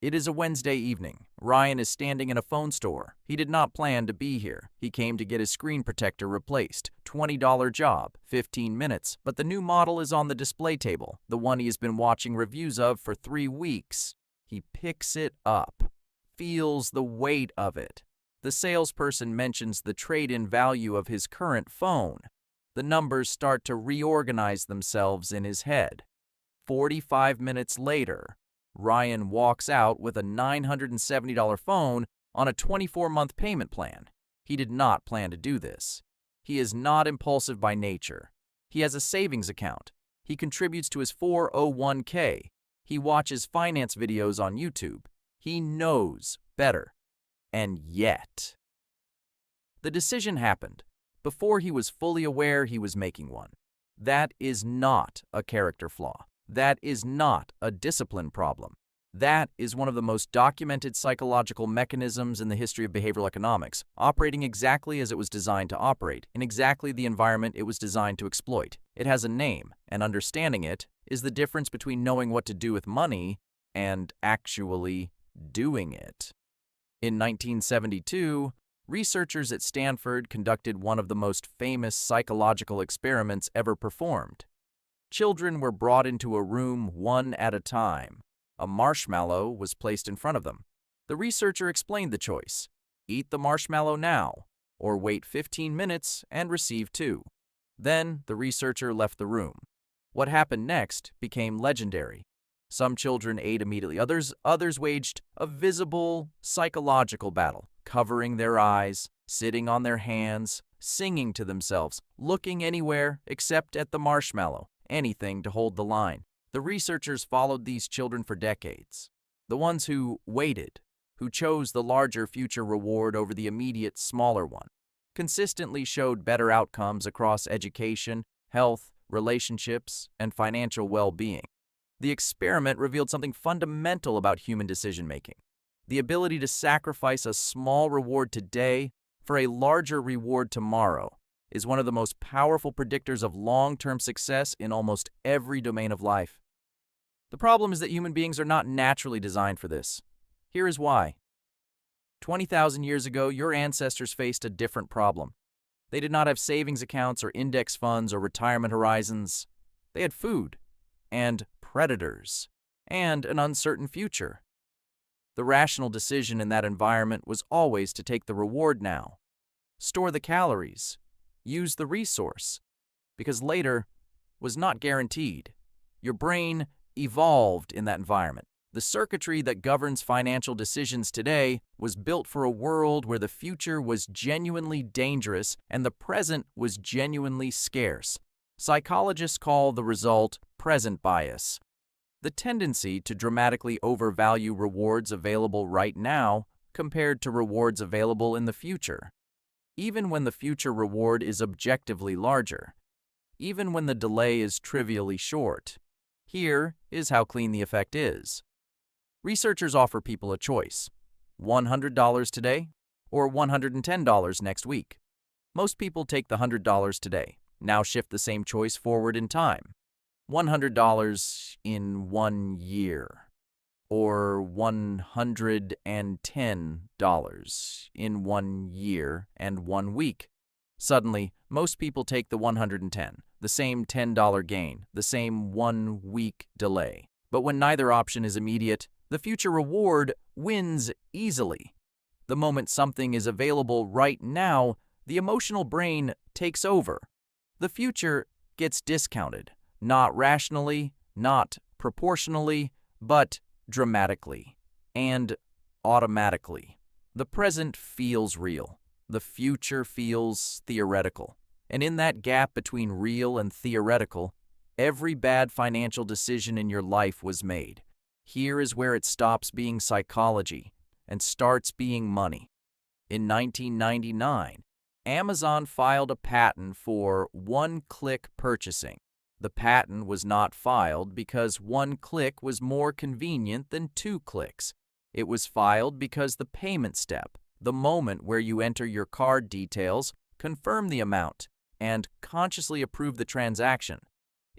It is a Wednesday evening. Ryan is standing in a phone store. He did not plan to be here. He came to get his screen protector replaced. $20 job, 15 minutes, but the new model is on the display table, the one he has been watching reviews of for 3 weeks. He picks it up, feels the weight of it. The salesperson mentions the trade-in value of his current phone. The numbers start to reorganize themselves in his head. 45 minutes later, Ryan walks out with a $970 phone on a 24-month payment plan. He did not plan to do this. He is not impulsive by nature. He has a savings account. He contributes to his 401k. He watches finance videos on YouTube. He knows better. And yet, the decision happened before he was fully aware he was making one. That is not a character flaw. That is not a discipline problem. That is one of the most documented psychological mechanisms in the history of behavioral economics, operating exactly as it was designed to operate, in exactly the environment it was designed to exploit. It has a name, and understanding it is the difference between knowing what to do with money and actually doing it. In 1972, researchers at Stanford conducted one of the most famous psychological experiments ever performed. Children were brought into a room one at a time. A marshmallow was placed in front of them. The researcher explained the choice: eat the marshmallow now, or wait 15 minutes and receive 2. Then the researcher left the room. What happened next became legendary. Some children ate immediately. Others waged a visible psychological battle, covering their eyes, sitting on their hands, singing to themselves, looking anywhere except at the marshmallow. Anything to hold the line. The researchers followed these children for decades. The ones who waited, who chose the larger future reward over the immediate smaller one, consistently showed better outcomes across education, health, relationships, and financial well-being. The experiment revealed something fundamental about human decision-making: the ability to sacrifice a small reward today for a larger reward tomorrow is one of the most powerful predictors of long-term success in almost every domain of life. The problem is that human beings are not naturally designed for this. Here is why. 20,000 years ago, your ancestors faced a different problem. They did not have savings accounts or index funds or retirement horizons. They had food and predators and an uncertain future. The rational decision in that environment was always to take the reward now, store the calories, use the resource, because later was not guaranteed. Your brain evolved in that environment. The circuitry that governs financial decisions today was built for a world where the future was genuinely dangerous and the present was genuinely scarce. Psychologists call the result present bias, the tendency to dramatically overvalue rewards available right now compared to rewards available in the future. Even when the future reward is objectively larger, even when the delay is trivially short. Here is how clean the effect is. Researchers offer people a choice: $100 today or $110 next week. Most people take the $100 today. Now shift the same choice forward in time. $100 in 1 year, or $110 in 1 year and 1 week. Suddenly, most people take the 110, the same $10 gain, the same 1 week delay. But when neither option is immediate, the future reward wins easily. The moment something is available right now, the emotional brain takes over. The future gets discounted, not rationally, not proportionally, but dramatically and automatically. The present feels real. The future feels theoretical. And in that gap between real and theoretical, every bad financial decision in your life was made. Here is where it stops being psychology and starts being money. In 1999, Amazon filed a patent for one-click purchasing. The patent was not filed because 1 click was more convenient than 2 clicks. It was filed because the payment step, the moment where you enter your card details, confirm the amount, and consciously approve the transaction,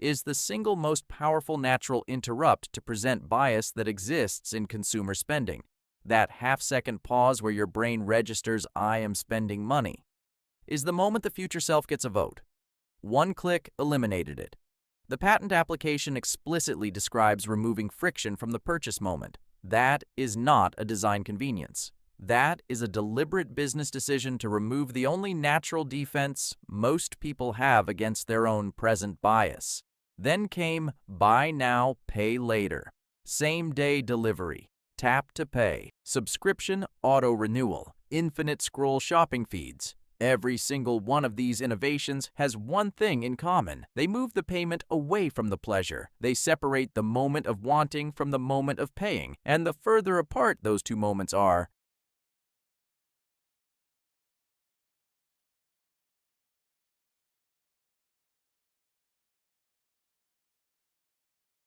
is the single most powerful natural interrupt to present bias that exists in consumer spending. That half-second pause where your brain registers, "I am spending money," is the moment the future self gets a vote. One click eliminated it. The patent application explicitly describes removing friction from the purchase moment. That is not a design convenience. That is a deliberate business decision to remove the only natural defense most people have against their own present bias. Then came buy now, pay later, same-day delivery, tap to pay, subscription auto-renewal, infinite scroll shopping feeds. Every single one of these innovations has one thing in common. They move the payment away from the pleasure. They separate the moment of wanting from the moment of paying. And the further apart those two moments are,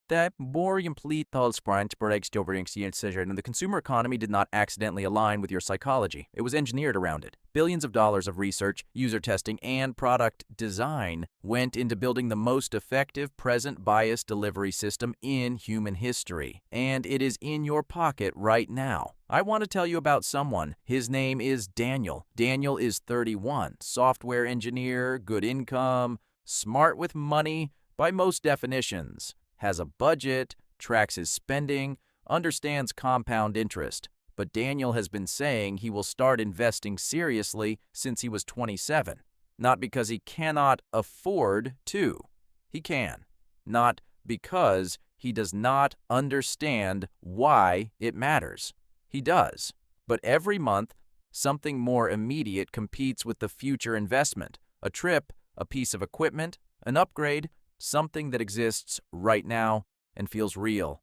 that more complete transparent and the consumer economy did not accidentally align with your psychology. It was engineered around it. Billions of dollars of research, user testing, and product design went into building the most effective present bias delivery system in human history. And it is in your pocket right now. I want to tell you about someone. His name is Daniel. Daniel is 31, software engineer, good income, smart with money by most definitions. Has a budget, tracks his spending, understands compound interest. But Daniel has been saying he will start investing seriously since he was 27. Not because he cannot afford to. He can. Not because he does not understand why it matters. He does. But every month, something more immediate competes with the future investment. A trip, a piece of equipment, an upgrade, something that exists right now and feels real,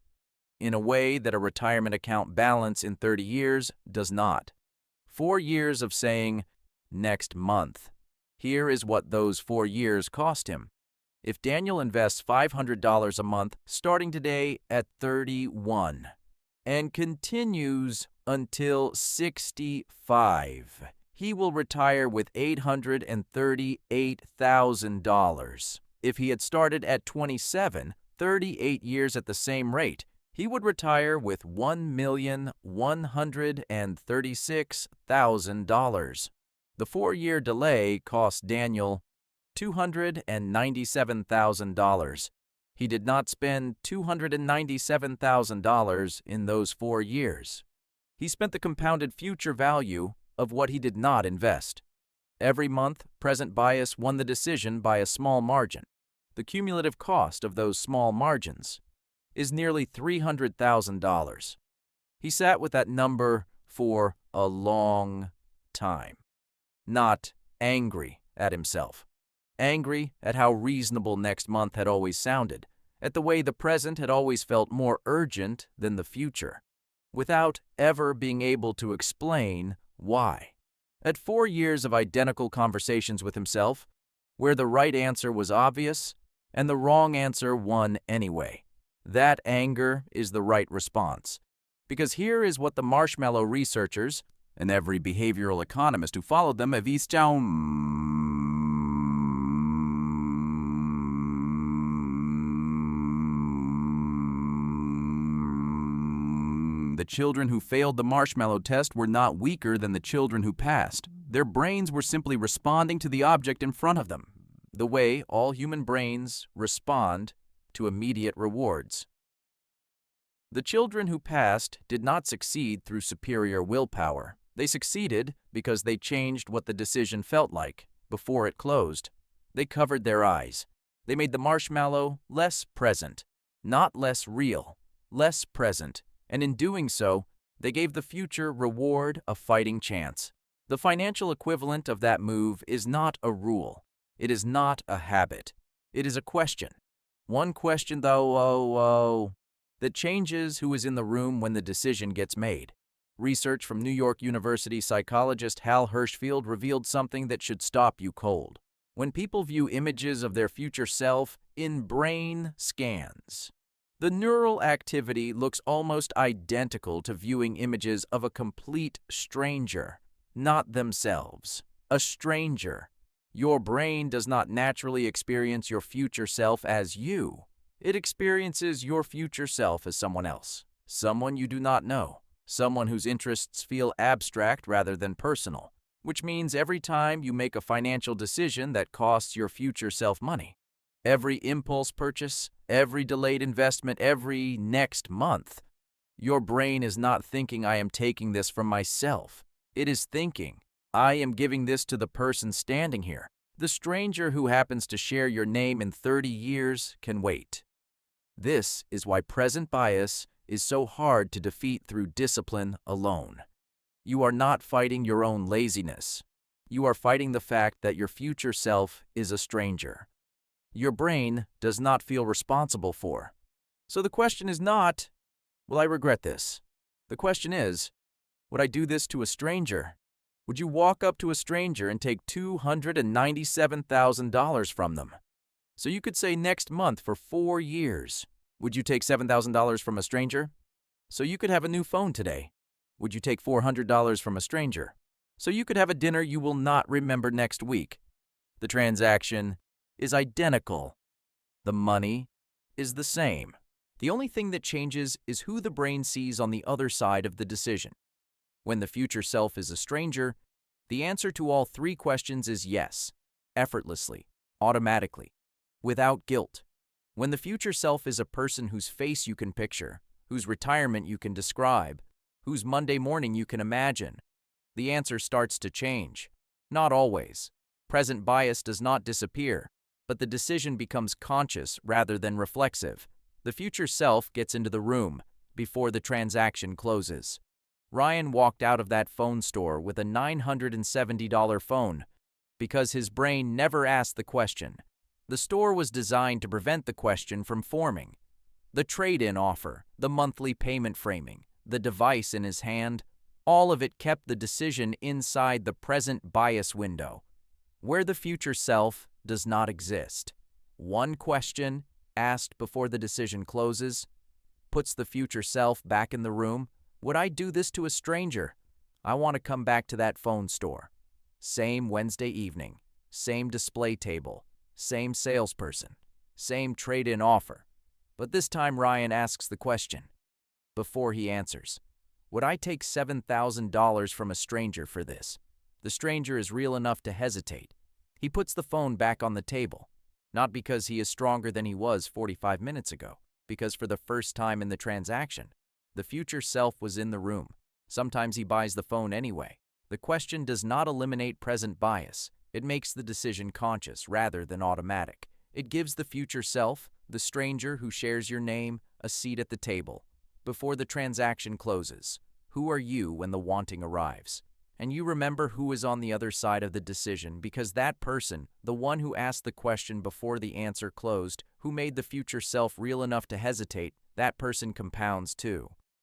in a way that a retirement account balance in 30 years does not. 4 years of saying, next month. Here is what those 4 years cost him. If Daniel invests $500 a month starting today at 31 and continues until 65, he will retire with $838,000. If he had started at 27, 38 years at the same rate, he would retire with $1,136,000. The 4-year delay cost Daniel $297,000. He did not spend $297,000 in those 4 years. He spent the compounded future value of what he did not invest. Every month, present bias won the decision by a small margin. The cumulative cost of those small margins is nearly $300,000. He sat with that number for a long time, not angry at himself, angry at how reasonable next month had always sounded, at the way the present had always felt more urgent than the future, without ever being able to explain why. At 4 years of identical conversations with himself, where the right answer was obvious and the wrong answer won anyway, that anger is the right response. Because here is what the marshmallow researchers and every behavioral economist who followed them have each The children who failed the marshmallow test were not weaker than the children who passed. Their brains were simply responding to the object in front of them, the way all human brains respond to immediate rewards. The children who passed did not succeed through superior willpower. They succeeded because they changed what the decision felt like before it closed. They covered their eyes. They made the marshmallow less present, not less real, less present, and in doing so, they gave the future reward a fighting chance. The financial equivalent of that move is not a rule. It is not a habit. It is a question. One question, though, that changes who is in the room when the decision gets made. Research from New York University psychologist Hal Hershfield revealed something that should stop you cold. When people view images of their future self in brain scans, the neural activity looks almost identical to viewing images of a complete stranger, not themselves. A stranger. Your brain does not naturally experience your future self as you. It experiences your future self as someone else, someone you do not know, someone whose interests feel abstract rather than personal, which means every time you make a financial decision that costs your future self money, every impulse purchase, every delayed investment, every next month, your brain is not thinking, I am taking this from myself. It is thinking, I am giving this to the person standing here. The stranger who happens to share your name in 30 years can wait. This is why present bias is so hard to defeat through discipline alone. You are not fighting your own laziness. You are fighting the fact that your future self is a stranger. Your brain does not feel responsible for. So the question is not, will I regret this? The question is, would I do this to a stranger? Would you walk up to a stranger and take $297,000 from them? So you could say next month for 4 years. Would you take $7,000 from a stranger? So you could have a new phone today. Would you take $400 from a stranger? So you could have a dinner you will not remember next week. The transaction is identical. The money is the same. The only thing that changes is who the brain sees on the other side of the decision. When the future self is a stranger, the answer to all 3 questions is yes, effortlessly, automatically, without guilt. When the future self is a person whose face you can picture, whose retirement you can describe, whose Monday morning you can imagine, the answer starts to change. Not always. Present bias does not disappear, but the decision becomes conscious rather than reflexive. The future self gets into the room before the transaction closes. Ryan walked out of that phone store with a $970 phone because his brain never asked the question. The store was designed to prevent the question from forming. The trade-in offer, the monthly payment framing, the device in his hand, all of it kept the decision inside the present bias window, where the future self does not exist. One question, asked before the decision closes, puts the future self back in the room. Would I do this to a stranger? I want to come back to that phone store. Same Wednesday evening, same display table, same salesperson, same trade-in offer. But this time Ryan asks the question. Before he answers, would I take $7,000 from a stranger for this? The stranger is real enough to hesitate. He puts the phone back on the table, not because he is stronger than he was 45 minutes ago, because for the first time in the transaction, the future self was in the room. Sometimes he buys the phone anyway. The question does not eliminate present bias. It makes the decision conscious rather than automatic. It gives the future self, the stranger who shares your name, a seat at the table. Before the transaction closes, who are you when the wanting arrives? And you remember who is on the other side of the decision because that person, the one who asked the question before the answer closed, who made the future self real enough to hesitate, that person compounds too.